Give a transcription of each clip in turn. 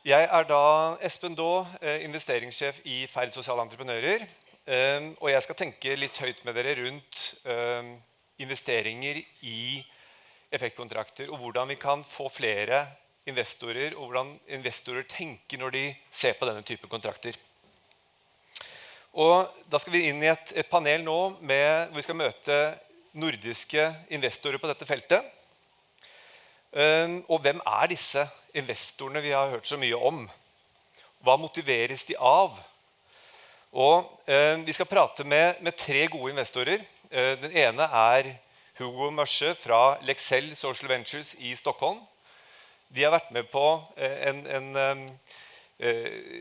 Jeg da Espen Daae, investeringssjef I Ferd Sosiale Entreprenører, og jeg skal tenke litt høyt med dere rundt investeringer I effektkontrakter, og hvordan vi kan få flere investorer, og hvordan investorer tenker når de ser på denne type kontrakter. Og da skal vi inn I et panel nå, hvor vi skal møte nordiske investorer på dette feltet. Og hvem disse investorene vi har hørt så mye om? Hva motiveres de av? Og vi skal prate med tre gode investorer. Den ene Hugo Mørsche fra Lexell Social Ventures I Stockholm. De har vært med på en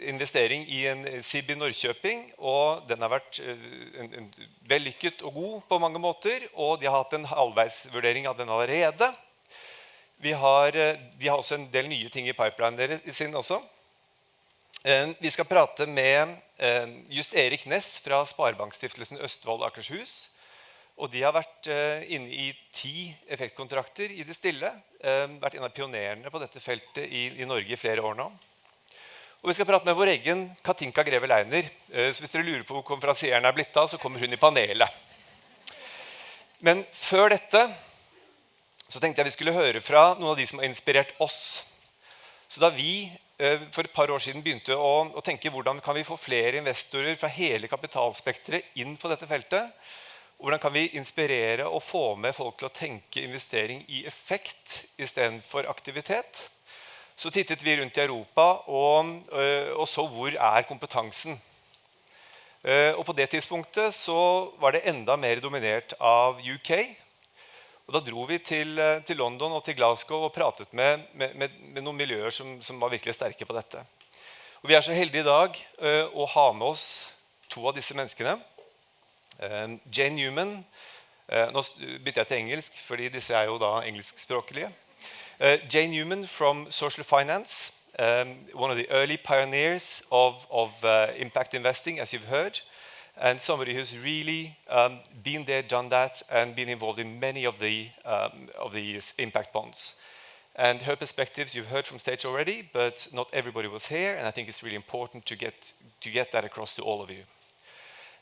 investering I en SIB I Norrköping, og den har vært en vellykket og god på mange måter, og de har hatt en halvveisvurdering av den allerede. De har også en del nye ting I pipeline sin også. Vi skal prate med Just Erik Næss fra Sparebankstiftelsen Østfold Akershus, og de har vært inne I 10 effektkontrakter I det stille, vært en av pionerene på dette feltet I Norge I flere år nå. Og vi skal prate med vår egen Katinka Greve-Leiner, så hvis dere lurer på hvor konferansieren blitt av, så kommer hun I panelet. Men før dette, så tenkte jeg vi skulle høre fra noen av de som har inspirert oss. Så da vi for et par år siden begynte å tenke hvordan kan vi få flere investorer fra hele kapitalspektret inn på dette feltet, og hvordan kan vi inspirere og få med folk til å tenke investering I effekt I stedet for aktivitet, så tittet vi rundt I Europa og så hvor kompetansen. Og på det tidspunktet så var det enda mer dominert av UK, og da dro vi til London og til Glasgow og pratet med noen miljøer som var virkelig sterke på dette. Og vi så heldige I dag å ha med oss to av disse menneskene. Jane Newman, nå bytter jeg til engelsk, fordi disse jo da engelskspråkelige. Jane Newman from Social Finance, one of the early pioneers of impact investing, as you've heard, and somebody who's really been there, done that, and been involved in many of these impact bonds. And her perspectives you've heard from stage already, but not everybody was here, and I think it's really important to get that across to all of you.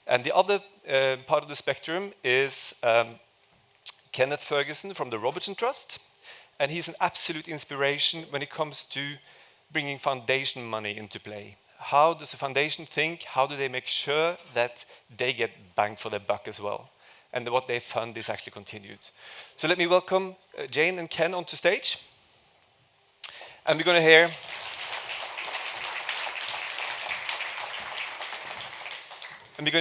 And the other part of the spectrum is Kenneth Ferguson from the Robertson Trust, and he's an absolute inspiration when it comes to bringing foundation money into play. How does a foundation think? How do they make sure that they get bang for their buck as well? And that what they fund is actually continued. So let me welcome Jane and Ken onto stage. And we're going to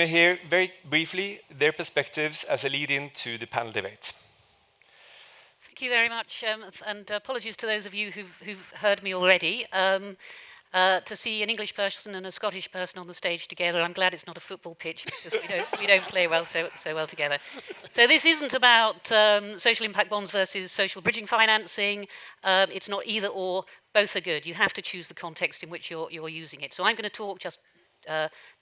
hear very briefly their perspectives as a lead-in to the panel debate. Thank you very much, and apologies to those of you who've heard me already. To see an English person and a Scottish person on the stage together, I'm glad it's not a football pitch, because we don't play so well together. So this isn't about social impact bonds versus social bridging financing. It's not either or, both are good. You have to choose the context in which you're using it. So I'm going to talk just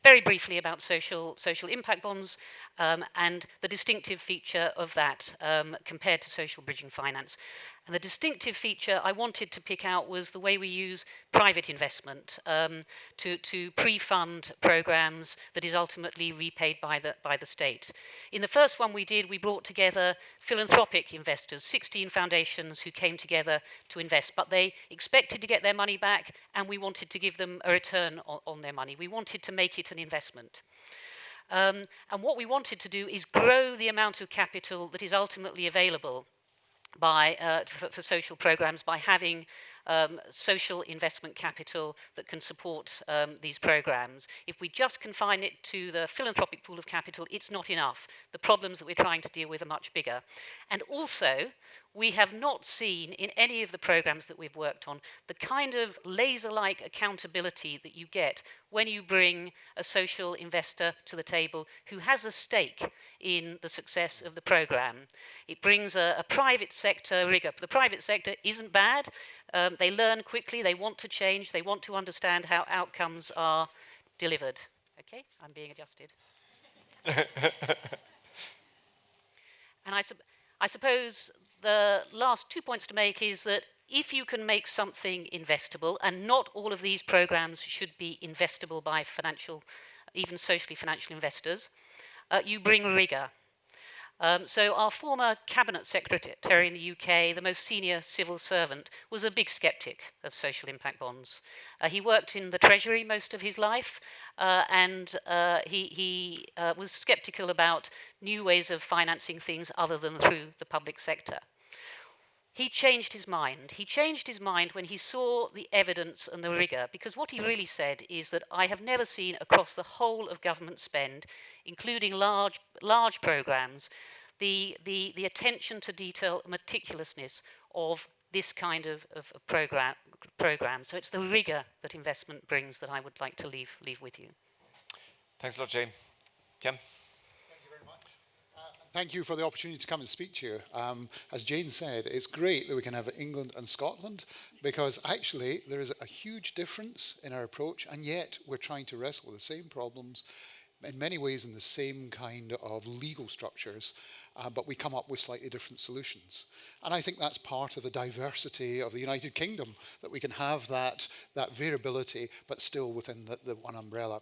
very briefly about social impact bonds and the distinctive feature of that compared to social bridging finance. And the distinctive feature I wanted to pick out was the way we use private investment to pre-fund programs that is ultimately repaid by the state. In the first one we did, we brought together philanthropic investors, 16 foundations who came together to invest, but they expected to get their money back, and we wanted to give them a return on their money. We wanted to make it an investment. And what we wanted to do is grow the amount of capital that is ultimately available for social programs by having social investment capital that can support these programs. If we just confine it to the philanthropic pool of capital, it's not enough. The problems that we're trying to deal with are much bigger. And also, we have not seen in any of the programs that we've worked on the kind of laser-like accountability that you get when you bring a social investor to the table who has a stake in the success of the program. It brings a private sector rigor. The private sector isn't bad. They learn quickly, they want to change, they want to understand how outcomes are delivered. Okay, I'm being adjusted. And I suppose the last 2 points to make is that if you can make something investable, and not all of these programs should be investable by financial, even socially financial investors, you bring rigor. So our former cabinet secretary in the UK, the most senior civil servant, was a big skeptic of social impact bonds. He worked in the Treasury most of his life, and he was skeptical about new ways of financing things other than through the public sector. He changed his mind. He changed his mind when he saw the evidence and the rigor, because what he really said is that I have never seen across the whole of government spend, including large programs, the attention to detail, meticulousness of this kind of program. So it's the rigor that investment brings that I would like to leave with you. Thanks a lot, Jane. Ken? Thank you for the opportunity to come and speak to you. As Jane said, it's great that we can have England and Scotland, because actually there is a huge difference in our approach, and yet we're trying to wrestle with the same problems, in many ways in the same kind of legal structures, but we come up with slightly different solutions. And I think that's part of the diversity of the United Kingdom, that we can have that variability, but still within the one umbrella.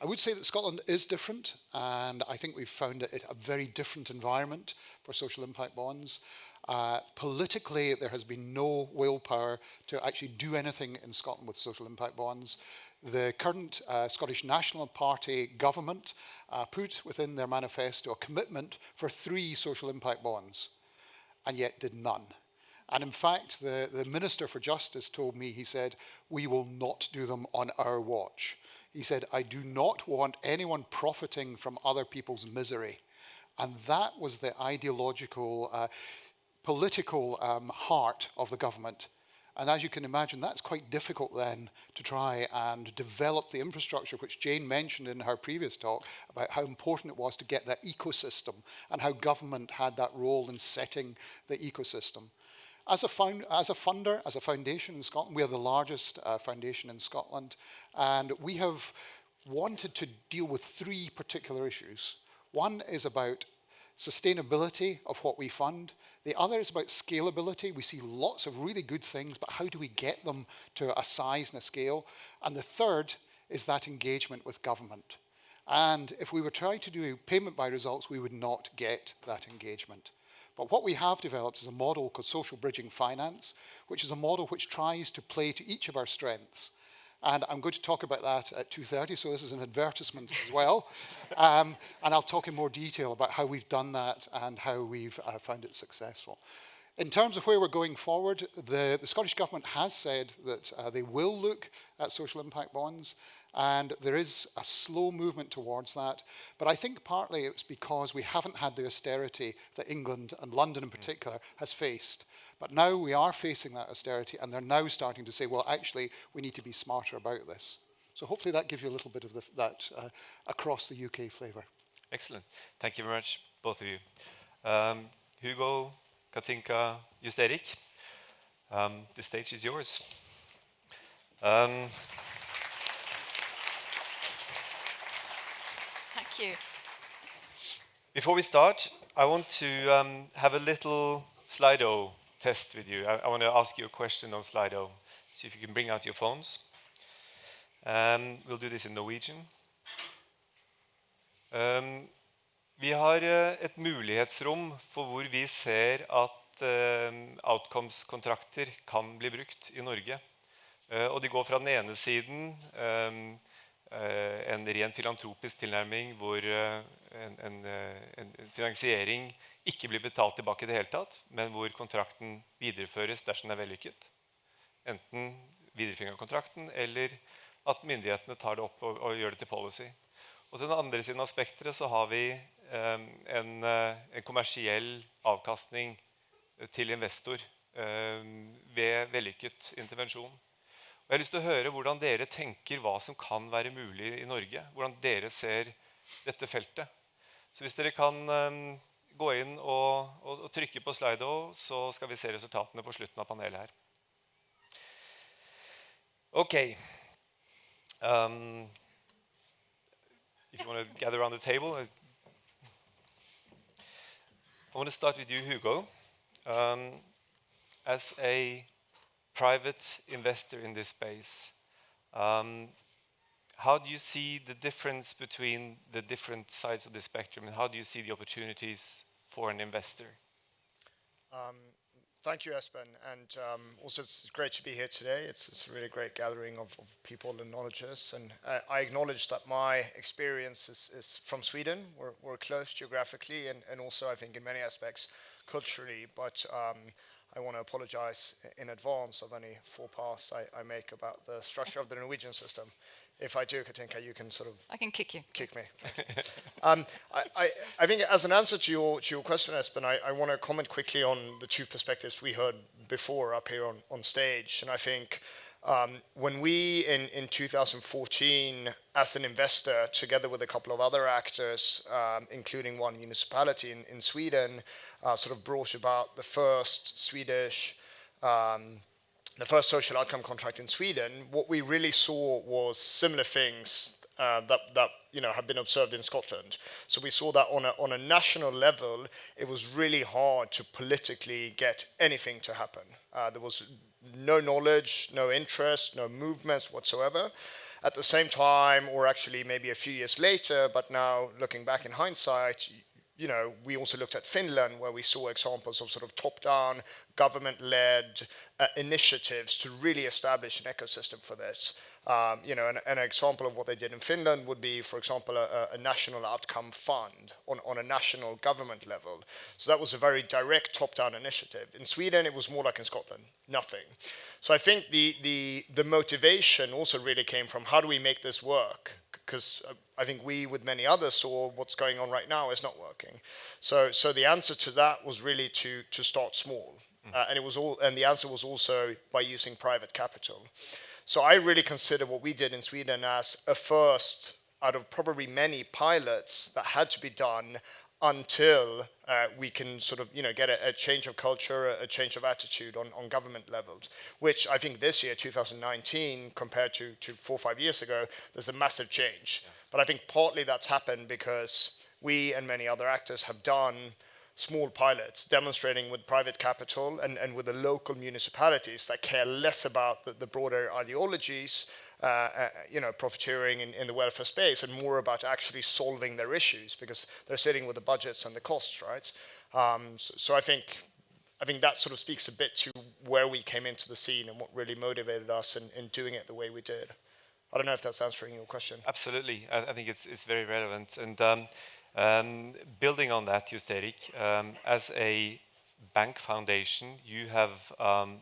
I would say that Scotland is different, and I think we've found it a very different environment for social impact bonds. Politically, there has been no willpower to actually do anything in Scotland with social impact bonds. The current Scottish National Party government put within their manifesto a commitment for 3 social impact bonds, and yet did none. And in fact, the Minister for Justice told me, he said, we will not do them on our watch. He said, I do not want anyone profiting from other people's misery. And that was the ideological, political heart of the government. And as you can imagine, that's quite difficult then to try and develop the infrastructure, which Jane mentioned in her previous talk, about how important it was to get that ecosystem and how government had that role in setting the ecosystem. As a funder, as a foundation in Scotland, we are the largest foundation in Scotland, and we have wanted to deal with 3 particular issues. One is about sustainability of what we fund. The other is about scalability. We see lots of really good things, but how do we get them to a size and a scale? And the third is that engagement with government. And if we were trying to do payment by results, we would not get that engagement. But what we have developed is a model called social bridging finance, which is a model which tries to play to each of our strengths. And I'm going to talk about that at 2:30, so this is an advertisement as well. And I'll talk in more detail about how we've done that and how we've found it successful. In terms of where we're going forward, the Scottish Government has said that they will look at social impact bonds, and there is a slow movement towards that. But I think partly it's because we haven't had the austerity that England and London in particular has faced. But now we are facing that austerity, and they're now starting to say, well, actually, we need to be smarter about this. So hopefully that gives you a little bit of that across the UK flavour. Excellent. Thank you very much, both of you. Hugo, Katinka, Just Erik, the stage is yours. Thank you. Before we start, I want to have a little Slido test with you. I want to ask you a question on Slido. See if you can bring out your phones. We'll do this in Norwegian. Vi har et mulighetsrom for hvor vi ser at outcomes-kontrakter kan bli brukt i Norge. Og de går fra den ene siden en ren filantropisk tilnærming hvor en finansiering ikke blir betalt tilbake i det hele tatt, men hvor kontrakten videreføres dersom den er vellykket. Enten videreføring av kontrakten, eller at myndighetene tar det opp og gjør det til policy. Og til den andre siden av spektret så har vi en kommersiell avkastning til investor ved vellykket intervensjon. Og jeg har lyst til å høre hvordan dere tenker hva som kan være mulig i Norge, hvordan dere ser dette feltet. Så hvis dere kan gå inn og trykke på Slido, så skal vi se resultatene på slutten av panelet her. Okay. If you want to gather around the table, I want to start with you, Hugo. As a private investor in this space, how do you see the difference between the different sides of the spectrum, and how do you see the opportunities for an investor? Thank you, Espen, and also it's great to be here today. It's a really great gathering of people and knowledges, and I acknowledge that my experience is from Sweden. We're close geographically and also I think in many aspects culturally, but I want to apologize in advance of any faux pas I make about the structure of the Norwegian system. If I do, Katinka, you can sort of... I can kick you. Kick me. I think as an answer to your question, Espen, I want to comment quickly on the two perspectives we heard before up here on stage. And I think when we, in 2014, as an investor, together with a couple of other actors, including one municipality in Sweden, sort of brought about the first the first social outcome contract in Sweden, what we really saw was similar things that have been observed in Scotland. So we saw that on a national level, it was really hard to politically get anything to happen. There was no knowledge, no interest, no movements whatsoever. At the same time, or actually maybe a few years later, but now looking back in hindsight, we also looked at Finland, where we saw examples of sort of top-down, government-led initiatives to really establish an ecosystem for this. An example of what they did in Finland would be, for example, a national outcome fund on a national government level. So that was a very direct top-down initiative. In Sweden, it was more like in Scotland, nothing. So I think the motivation also really came from how do we make this work? Because I think we, with many others, saw what's going on right now is not working. So the answer to that was really to start small, and the answer was also by using private capital. So I really consider what we did in Sweden as a first out of probably many pilots that had to be done until we can sort of get a change of culture, a change of attitude on government levels, which I think this year, 2019, compared to 4 or 5 years ago, there's a massive change. Yeah. But I think partly that's happened because we and many other actors have done small pilots demonstrating with private capital and with the local municipalities that care less about the broader ideologies, profiteering in the welfare space, and more about actually solving their issues because they're sitting with the budgets and the costs, right? So I think that sort of speaks a bit to where we came into the scene and what really motivated us in doing it the way we did. I don't know if that's answering your question. Absolutely, I think it's very relevant. And building on that, Just Erik, as a bank foundation, you have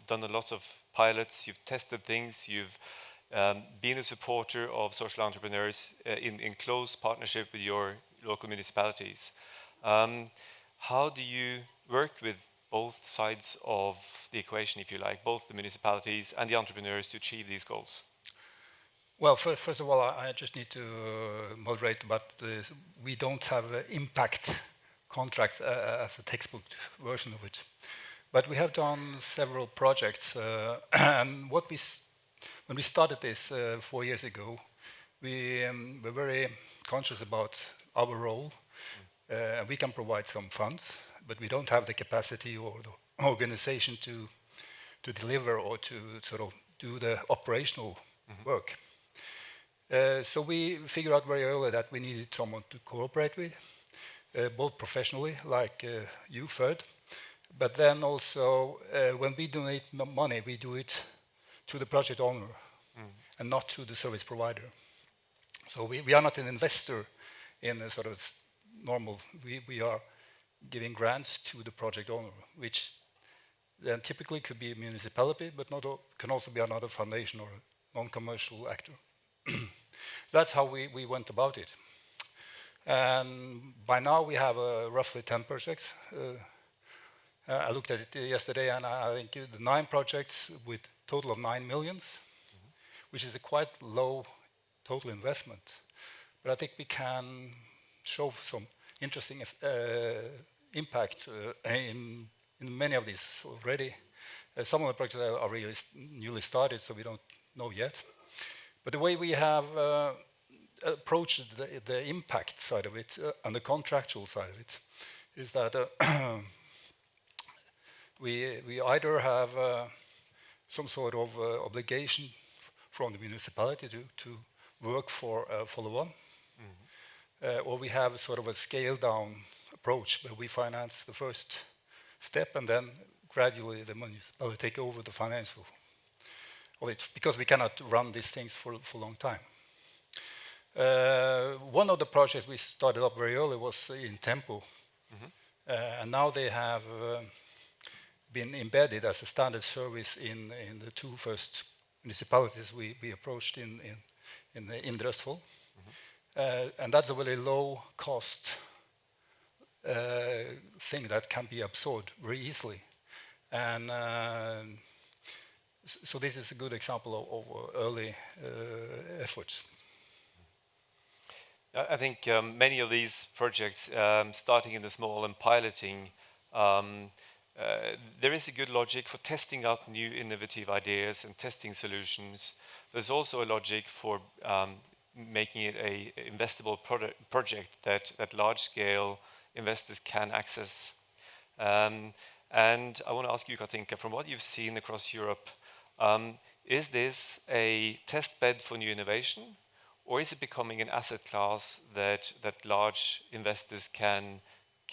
done a lot of pilots, you've tested things, you've been a supporter of social entrepreneurs in close partnership with your local municipalities. How do you work with both sides of the equation, if you like, both the municipalities and the entrepreneurs to achieve these goals? Well, first of all, I just need to moderate, but we don't have impact contracts as a textbook version of it. But we have done several projects, and when we started this 4 years ago, we were very conscious about our role. We can provide some funds, but we don't have the capacity or the organization to deliver or to sort of do the operational work. So we figured out very early that we needed someone to cooperate with, both professionally, like you, Ferd, but then also when we donate money, we do it to the project owner and not to the service provider. So we are not an investor in a sort of normal, we are giving grants to the project owner, which then typically could be a municipality, but can also be another foundation or a non-commercial actor. That's how we went about it. And by now we have roughly 10 projects. I looked at it yesterday, and I think the 9 projects with total of 9 million, which is a quite low total investment. But I think we can show some interesting impact in many of these already. Some of the projects are really newly started, so we don't know yet. But the way we have approached the impact side of it and the contractual side of it is that we either have some sort of obligation from the municipality to work for follow-on. Or we have sort of a scale-down approach where we finance the first step and then gradually the municipality take over the financial of it, because we cannot run these things for a long time. One of the projects we started up very early was in Tempo. And now they have been embedded as a standard service in the two first municipalities we approached in the Indre Østfold. And that's a very low cost thing that can be absorbed very easily. And so this is a good example of early efforts. I think many of these projects, starting in the small and piloting, there is a good logic for testing out new innovative ideas and testing solutions. There's also a logic for making it a investable project that large-scale investors can access. And I want to ask you, Katinka, from what you've seen across Europe, is this a test bed for new innovation, or is it becoming an asset class that large investors can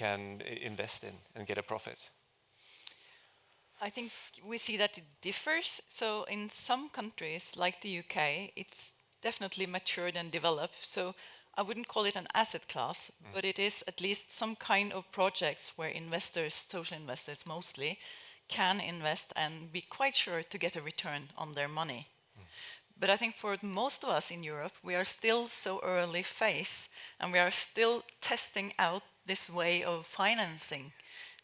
invest in and get a profit? I think we see that it differs. So in some countries, like the UK, it's definitely matured and developed. So I wouldn't call it an asset class, but it is at least some kind of projects where investors, social investors mostly, can invest and be quite sure to get a return on their money. But I think for most of us in Europe, we are still so early phase, and we are still testing out this way of financing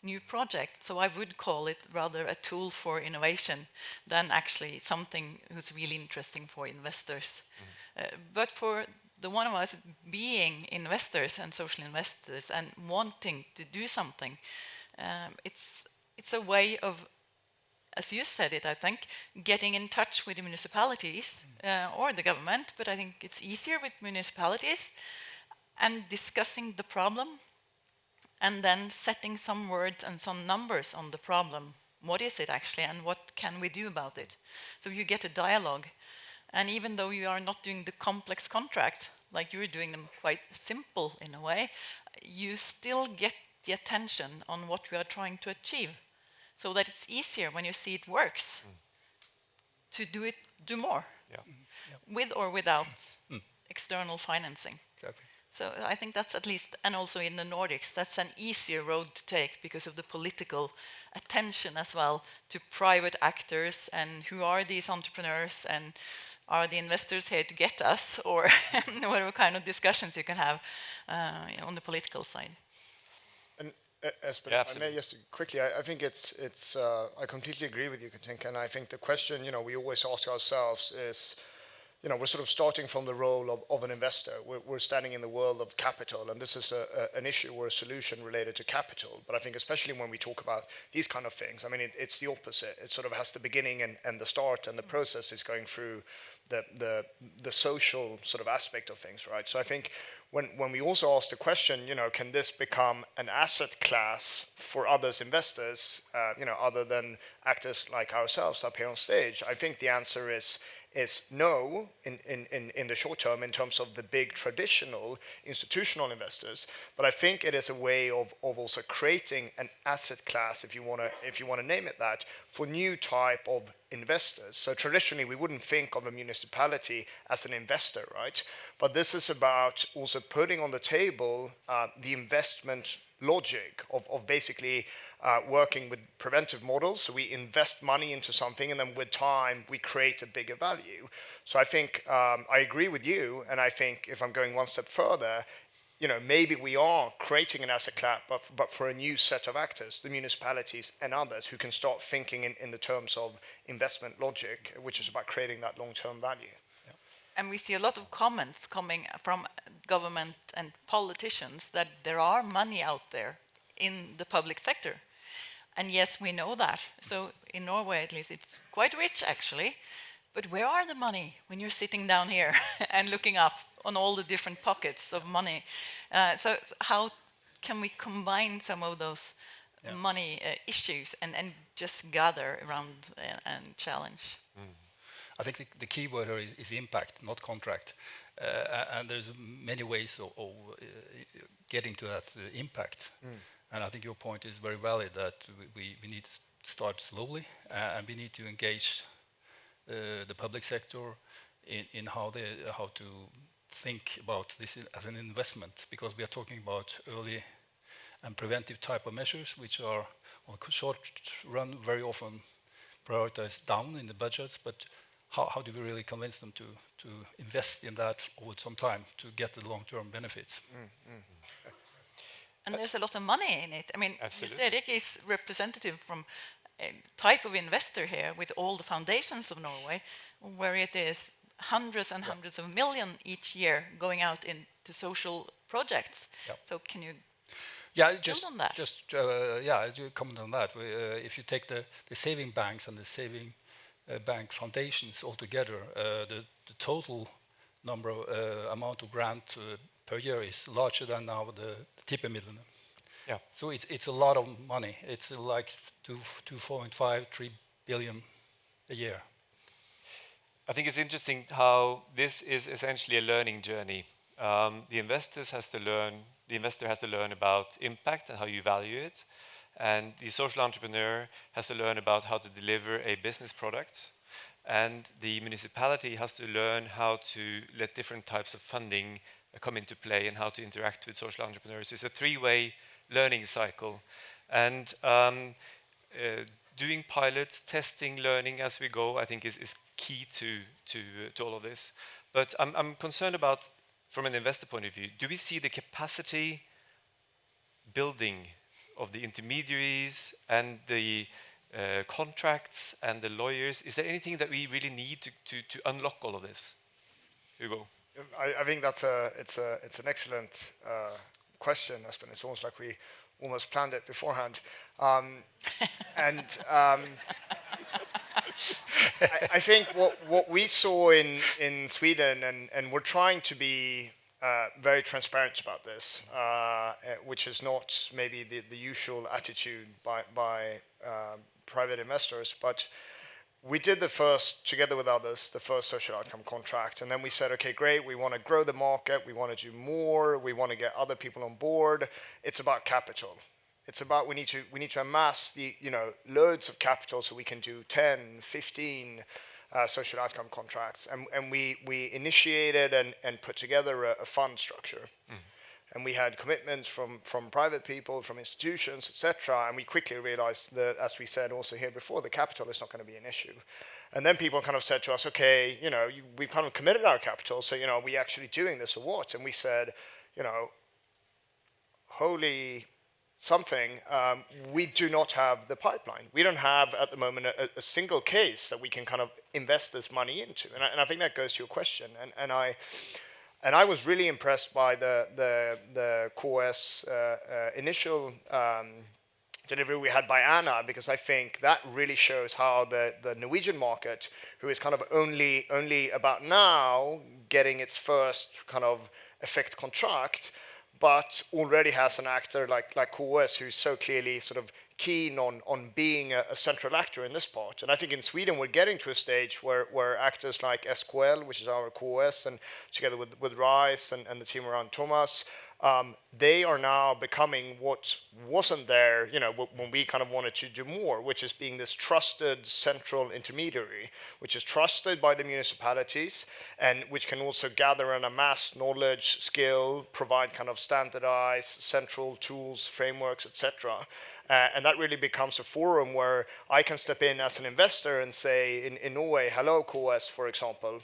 new projects. So I would call it rather a tool for innovation than actually something who's really interesting for investors. But for the one of us being investors and social investors and wanting to do something, it's a way of, as you said it, I think, getting in touch with the municipalities or the government, but I think it's easier with municipalities, and discussing the problem and then setting some words and some numbers on the problem. What is it actually, and what can we do about it? So you get a dialogue. And even though you are not doing the complex contracts, like you're doing them quite simple in a way, you still get the attention on what we are trying to achieve, so that it's easier when you see it works to do more, with or without external financing. Exactly. So I think that's at least, and also in the Nordics, that's an easier road to take because of the political attention as well to private actors and who are these entrepreneurs, and are the investors here to get us, or whatever kind of discussions you can have on the political side. And Espen, Yeah, I may just quickly, I think it's I completely agree with you, Katinka, and I think the question, we always ask ourselves is, we're sort of starting from the role of an investor. We're standing in the world of capital, and this is an issue or a solution related to capital. But I think especially when we talk about these kind of things, I mean, it's the opposite. It sort of has the beginning and the start, and the process is going through the social sort of aspect of things, right? So I think when we also ask the question, can this become an asset class for others investors, other than actors like ourselves up here on stage, I think the answer is no in the short term in terms of the big traditional institutional investors. But I think it is a way of also creating an asset class, if you want to name it that, for new type of investors. So traditionally we wouldn't think of a municipality as an investor, right? But this is about also putting on the table the investment logic of basically working with preventive models. So we invest money into something, and then with time we create a bigger value. So I think I agree with you, and I think if I'm going one step further, maybe we are creating an asset class, but for a new set of actors, the municipalities and others, who can start thinking in the terms of investment logic, which is about creating that long-term value. And we see a lot of comments coming from government and politicians that there are money out there in the public sector. And yes, we know that. So in Norway, at least, it's quite rich, actually. But where are the money when you're sitting down here and looking up on all the different pockets of money? So how can we combine some of those money issues and just gather around and challenge. I think the key word here is impact, not contract. And there's many ways of getting to that impact. And I think your point is very valid that we need to start slowly and we need to engage the public sector in how to think about this as an investment, because we are talking about early and preventive type of measures which are on short run very often prioritized down in the budgets, but how do we really convince them to invest in that over some time to get the long-term benefits? And there's a lot of money in it. I mean, Absolutely. Mr. Erik is representative from a type of investor here with all the foundations of Norway, where it is hundreds and hundreds of millions each year going out into social projects. Yep. So can you Just on that? to comment on that. If you take the saving banks and the saving bank foundations all together, the total number of amount of grant per year is larger than now the tippemidlene. Yeah. So it's a lot of money. It's like 2.5-3 billion a year. I think it's interesting how this is essentially a learning journey. The investor has to learn about impact and how you value it, and the social entrepreneur has to learn about how to deliver a business product, and the municipality has to learn how to let different types of funding come into play and how to interact with social entrepreneurs. It's a three-way learning cycle, and doing pilots, testing, learning as we go, I think is key to all of this. But I'm concerned about, from an investor point of view, do we see the capacity building of the intermediaries and the contracts and the lawyers? Is there anything that we really need to unlock all of this? Hugo? I think it's an excellent question, Espen. It's almost like we almost planned it beforehand. I think what we saw in Sweden, and we're trying to be very transparent about this, which is not maybe the usual attitude by private investors, but we did together with others, the first social outcome contract, and then we said, okay, great, we want to grow the market, we want to do more, we want to get other people on board. It's about capital. It's about we need to amass the loads of capital so we can do 10, 15 social outcome contracts, and we initiated and put together a fund structure. And we had commitments from private people, from institutions, etc. And we quickly realized that, as we said also here before, the capital is not going to be an issue. And then people kind of said to us, okay, we've kind of committed our capital, so are we actually doing this or what? And we said, holy something, we do not have the pipeline. We don't have at the moment a single case that we can kind of invest this money into. And I think that goes to your question. And I was really impressed by the KS initial delivery we had by Anna, because I think that really shows how the Norwegian market, who is kind of only about now getting its first kind of effect contract, but already has an actor like KS who's so clearly sort of keen on being a central actor in this part. And I think in Sweden we're getting to a stage where actors like SKL, which is our KS, and together with Rice and the team around Thomas, they are now becoming what wasn't there, when we kind of wanted to do more, which is being this trusted central intermediary, which is trusted by the municipalities and which can also gather and amass knowledge, skill, provide kind of standardized central tools, frameworks, etc. And that really becomes a forum where I can step in as an investor and say, in Norway, hello, KS, for example,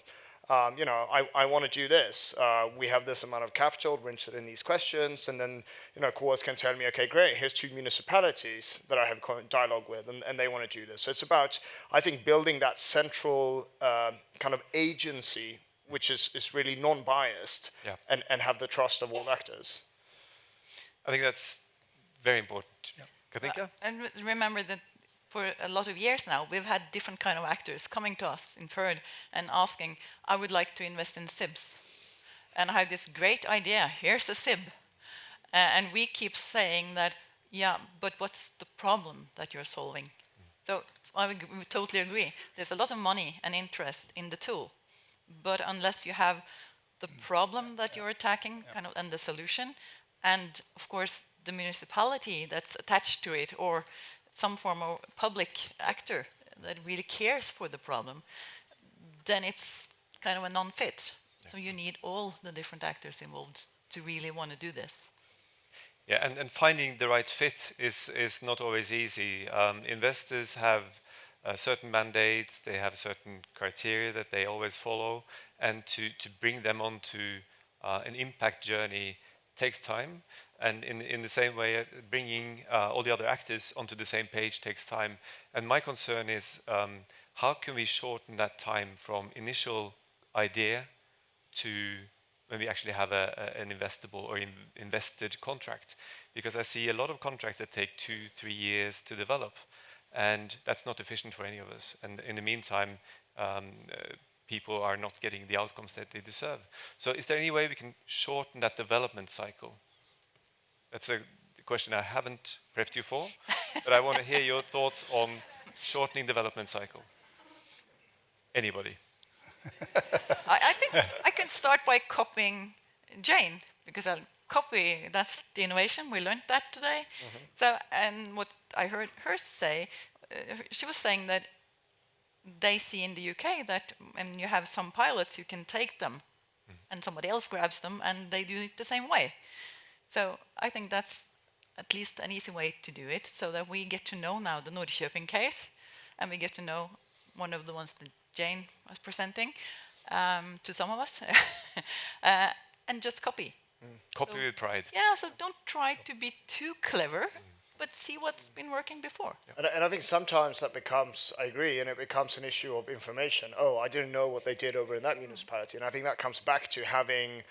I want to do this. We have this amount of capital, we're interested in these questions, and then KS can tell me, okay, great, here's 2 municipalities that I have dialogue with, and they want to do this. So it's about, I think, building that central kind of agency, which is really non-biased, and have the trust of all actors. I think that's very important. Katinka? And remember that for a lot of years now, we've had different kind of actors coming to us in Ferd and asking, I would like to invest in SIBs. And I have this great idea, here's a SIB. And we keep saying that yeah, but what's the problem that you're solving? So we totally agree. There's a lot of money and interest in the tool, but unless you have the problem that you're attacking, kind of, and the solution, and of course the municipality that's attached to it, or some form of public actor that really cares for the problem, then it's kind of a non-fit. So you need all the different actors involved to really want to do this. Yeah, and finding the right fit is not always easy. Investors have certain mandates, they have certain criteria that they always follow, and to bring them onto an impact journey takes time. And in the same way, bringing all the other actors onto the same page takes time. And my concern is how can we shorten that time from initial idea to when we actually have an investable or invested contract, because I see a lot of contracts that take 2-3 years to develop, and that's not efficient for any of us. And in the meantime, people are not getting the outcomes that they deserve. So is there any way we can shorten that development cycle? That's a question I haven't prepped you for, but I want to hear your thoughts on shortening development cycle. Anybody? I think I can start by copying Jane, because I'll copy, that's the innovation, we learned that today. So, and what I heard her say, she was saying that they see in the UK that when you have some pilots, you can take them and somebody else grabs them and they do it the same way. So I think that's at least an easy way to do it, so that we get to know now the Norrköping case, and we get to know one of the ones that Jane was presenting to some of us, and just copy. Copy with pride. Yeah, so don't try to be too clever, but see what's been working before. And I think sometimes that becomes, I agree, and it becomes an issue of information. Oh, I didn't know what they did over in that municipality. And I think that comes back to having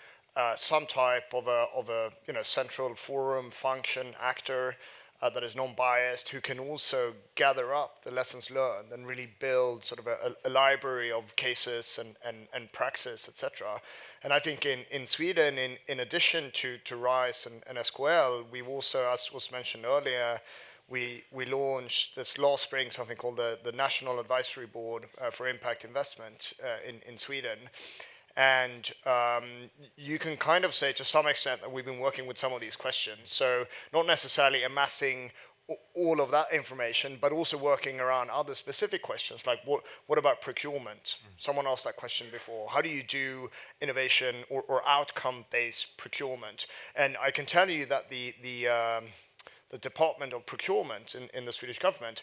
some type of a central forum, function, actor that is non-biased, who can also gather up the lessons learned and really build sort of a library of cases and praxis, etc. And I think in Sweden, in addition to RISE and SKL, we've also, as was mentioned earlier, we launched this last spring something called the National Advisory Board for Impact Investment in Sweden. And you can kind of say to some extent that we've been working with some of these questions. So not necessarily amassing all of that information, but also working around other specific questions, like what about procurement? Someone asked that question before. How do you do innovation or outcome-based procurement? And I can tell you that the Department of Procurement in the Swedish government,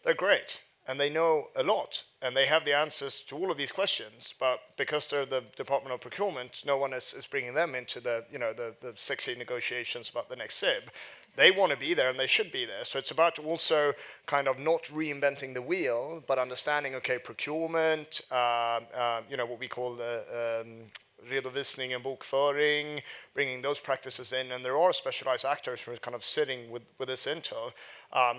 they're great. And they know a lot, and they have the answers to all of these questions. But because they're the Department of Procurement, no one is bringing them into the sexy negotiations about the next SIB. They want to be there, and they should be there. So it's about also kind of not reinventing the wheel, but understanding, okay, procurement, what we call redovisning and bokföring, bringing those practices in, and there are specialized actors who are kind of sitting with this intel.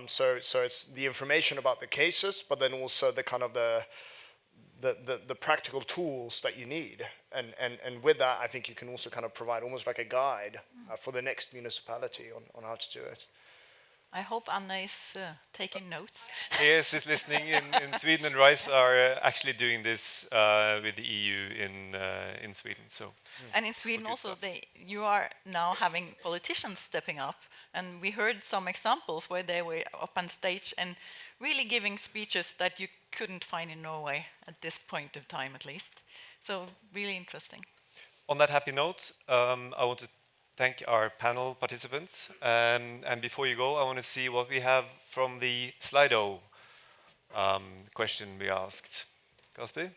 So it's the information about the cases, but then also the kind of the practical tools that you need, and with that, I think you can also kind of provide almost like a guide for the next municipality on how to do it. I hope Anna is taking notes. Yes, is listening. In Sweden, and RISE are actually doing this with the EU in Sweden. So, and in Sweden also, you are now having politicians stepping up, and we heard some examples where they were up on stage and really giving speeches that you couldn't find in Norway at this point of time, at least. So really interesting. On that happy note, I want to thank our panel participants. And before you go, I want to see what we have from the Slido question we asked. Kasper?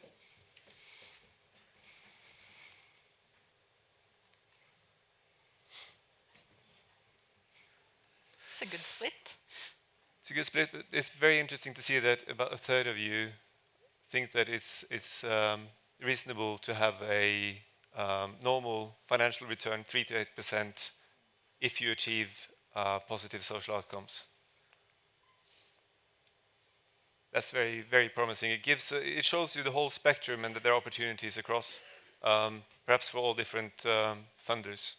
It's a good split. It's a good split, but it's very interesting to see that about a third of you think that it's reasonable to have a normal financial return, 3 to 8%, if you achieve positive social outcomes. That's very, very promising. It shows you the whole spectrum and that there are opportunities across, perhaps for all different funders.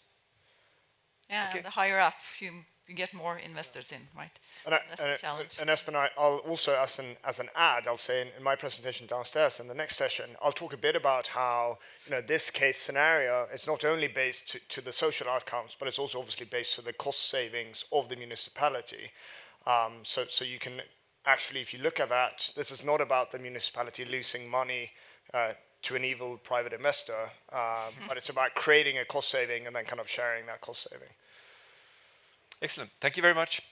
Yeah, Okay. the higher up, you you get more investors in, right? And, That's the challenge. and Espen, I'll also, as an ad, I'll say in my presentation downstairs in the next session, I'll talk a bit about how this case scenario is not only based to the social outcomes, but it's also obviously based to the cost savings of the municipality. So you can actually, if you look at that, this is not about the municipality losing money to an evil private investor, but it's about creating a cost saving and then kind of sharing that cost saving. Excellent. Thank you very much.